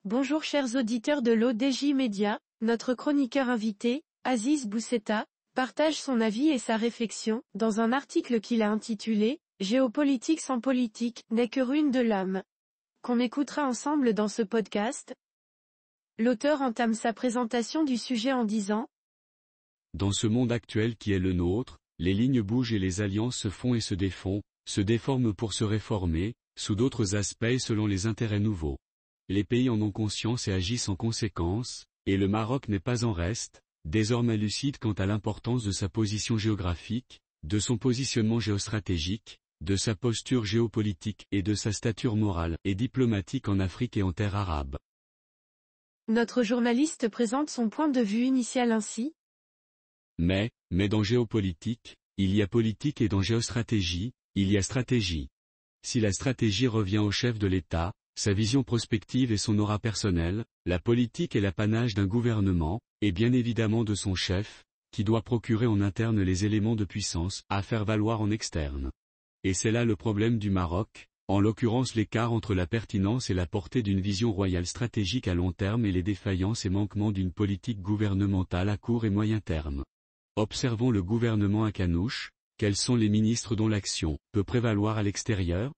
Bonjour chers auditeurs de l'ODJ Média, notre chroniqueur invité, Aziz Bousseta, partage son avis et sa réflexion, dans un article qu'il a intitulé « Géopolitique sans politique n'est que ruine de l'âme », qu'on écoutera ensemble dans ce podcast. L'auteur entame sa présentation du sujet en disant « Dans ce monde actuel qui est le nôtre, les lignes bougent et les alliances se font et se défont, se déforment pour se réformer, sous d'autres aspects et selon les intérêts nouveaux. Les pays en ont conscience et agissent en conséquence, et le Maroc n'est pas en reste, désormais lucide quant à l'importance de sa position géographique, de son positionnement géostratégique, de sa posture géopolitique et de sa stature morale et diplomatique en Afrique et en terre arabe. » Notre journaliste présente son point de vue initial ainsi. Mais dans géopolitique, il y a politique et dans géostratégie, il y a stratégie. Si la stratégie revient au chef de l'État, sa vision prospective et son aura personnelle, la politique est l'apanage d'un gouvernement, et bien évidemment de son chef, qui doit procurer en interne les éléments de puissance à faire valoir en externe. Et c'est là le problème du Maroc, en l'occurrence l'écart entre la pertinence et la portée d'une vision royale stratégique à long terme et les défaillances et manquements d'une politique gouvernementale à court et moyen terme. Observons le gouvernement à Canouche, quels sont les ministres dont l'action peut prévaloir à l'extérieur?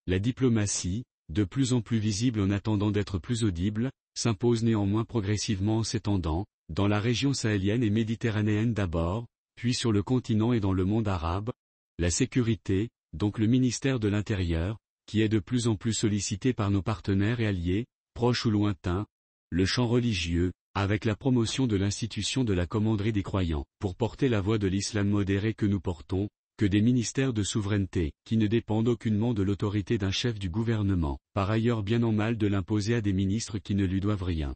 La diplomatie, de plus en plus visible en attendant d'être plus audible, s'impose néanmoins progressivement en s'étendant, dans la région sahélienne et méditerranéenne d'abord, puis sur le continent et dans le monde arabe. La sécurité, donc le ministère de l'Intérieur, qui est de plus en plus sollicité par nos partenaires et alliés, proches ou lointains. Le champ religieux, avec la promotion de l'institution de la commanderie des croyants, pour porter la voix de l'islam modéré que nous portons, que des ministères de souveraineté, qui ne dépendent aucunement de l'autorité d'un chef du gouvernement, par ailleurs bien en mal de l'imposer à des ministres qui ne lui doivent rien.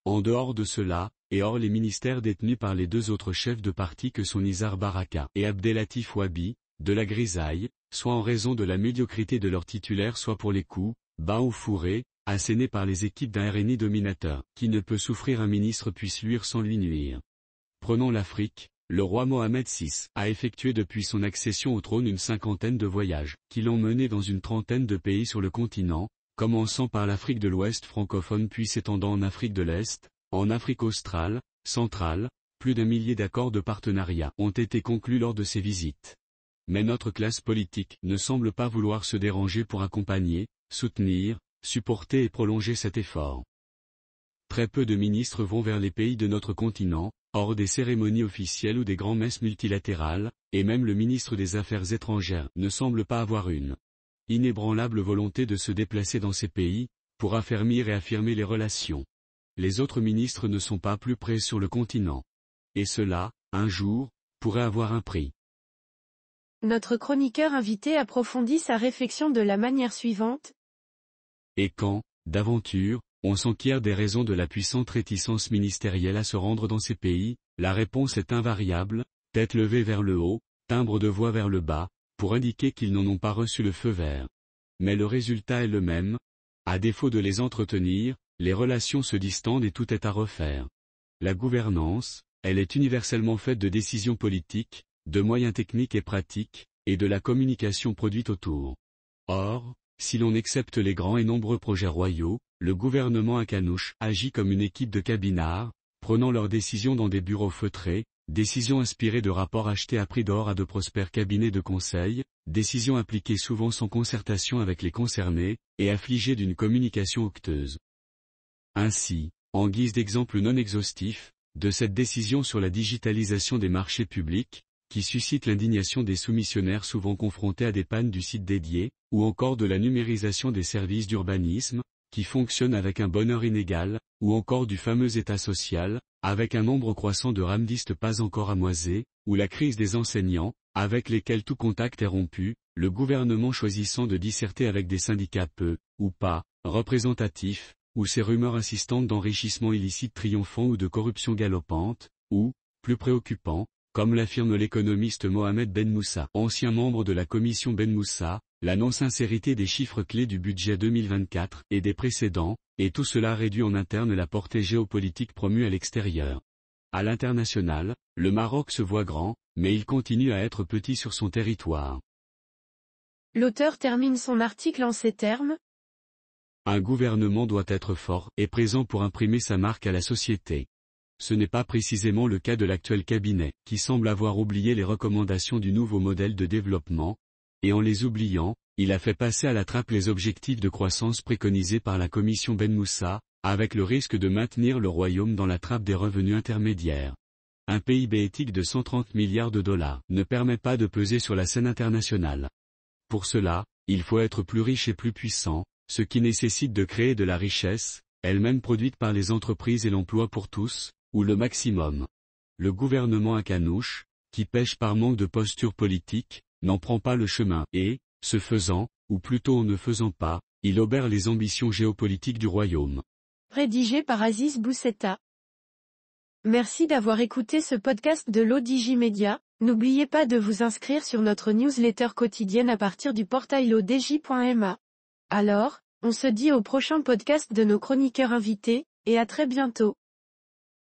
En dehors de cela, et hors les ministères détenus par les deux autres chefs de parti que sont Nizar Baraka et Abdelatif Wabi, de la grisaille, soit en raison de la médiocrité de leurs titulaires soit pour les coups, bas ou fourrés, assénés par les équipes d'un RNI dominateur, qui ne peut souffrir un ministre puisse luire sans lui nuire. Prenons l'Afrique. Le roi Mohamed VI a effectué depuis son accession au trône une cinquantaine de voyages, qui l'ont mené dans une trentaine de pays sur le continent, commençant par l'Afrique de l'Ouest francophone puis s'étendant en Afrique de l'Est, en Afrique australe, centrale. Plus d'1 millier d'accords de partenariat ont été conclus lors de ces visites. Mais notre classe politique ne semble pas vouloir se déranger pour accompagner, soutenir, supporter et prolonger cet effort. Très peu de ministres vont vers les pays de notre continent, hors des cérémonies officielles ou des grands-messes multilatérales, et même le ministre des Affaires étrangères ne semble pas avoir une inébranlable volonté de se déplacer dans ces pays, pour affermir et affirmer les relations. Les autres ministres ne sont pas plus près sur le continent. Et cela, un jour, pourrait avoir un prix. Notre chroniqueur invité approfondit sa réflexion de la manière suivante. Et quand, d'aventure, on s'enquiert des raisons de la puissante réticence ministérielle à se rendre dans ces pays, la réponse est invariable, tête levée vers le haut, timbre de voix vers le bas, pour indiquer qu'ils n'en ont pas reçu le feu vert. Mais le résultat est le même. À défaut de les entretenir, les relations se distendent et tout est à refaire. La gouvernance, elle est universellement faite de décisions politiques, de moyens techniques et pratiques, et de la communication produite autour. Or, si l'on accepte les grands et nombreux projets royaux, le gouvernement à Canouche agit comme une équipe de cabinards, prenant leurs décisions dans des bureaux feutrés, décisions inspirées de rapports achetés à prix d'or à de prospères cabinets de conseil, décisions appliquées souvent sans concertation avec les concernés, et affligées d'une communication octeuse. Ainsi, en guise d'exemple non exhaustif, de cette décision sur la digitalisation des marchés publics, qui suscite l'indignation des soumissionnaires souvent confrontés à des pannes du site dédié, ou encore de la numérisation des services d'urbanisme, qui fonctionnent avec un bonheur inégal, ou encore du fameux État social, avec un nombre croissant de ramdistes pas encore amoisés, ou la crise des enseignants, avec lesquels tout contact est rompu, le gouvernement choisissant de disserter avec des syndicats peu, ou pas, représentatifs, ou ces rumeurs insistantes d'enrichissement illicite triomphant ou de corruption galopante, ou, plus préoccupant, comme l'affirme l'économiste Mohamed Ben Moussa, ancien membre de la commission Ben Moussa, la non-sincérité des chiffres clés du budget 2024 et des précédents, et tout cela réduit en interne la portée géopolitique promue à l'extérieur. À l'international, le Maroc se voit grand, mais il continue à être petit sur son territoire. L'auteur termine son article en ces termes. Un gouvernement doit être fort et présent pour imprimer sa marque à la société. Ce n'est pas précisément le cas de l'actuel cabinet, qui semble avoir oublié les recommandations du nouveau modèle de développement, et en les oubliant, il a fait passer à la trappe les objectifs de croissance préconisés par la commission Ben Moussa, avec le risque de maintenir le royaume dans la trappe des revenus intermédiaires. Un PIB éthique de 130 milliards de dollars ne permet pas de peser sur la scène internationale. Pour cela, il faut être plus riche et plus puissant, ce qui nécessite de créer de la richesse, elle-même produite par les entreprises et l'emploi pour tous, ou le maximum. Le gouvernement à canouche, qui pêche par manque de posture politique, n'en prend pas le chemin et, ce faisant, ou plutôt en ne faisant pas, il obère les ambitions géopolitiques du royaume. Rédigé par Aziz Bousseta. Merci d'avoir écouté ce podcast de l'ODJ Media. N'oubliez pas de vous inscrire sur notre newsletter quotidienne à partir du portail lodj.ma. Alors, on se dit au prochain podcast de nos chroniqueurs invités, et à très bientôt.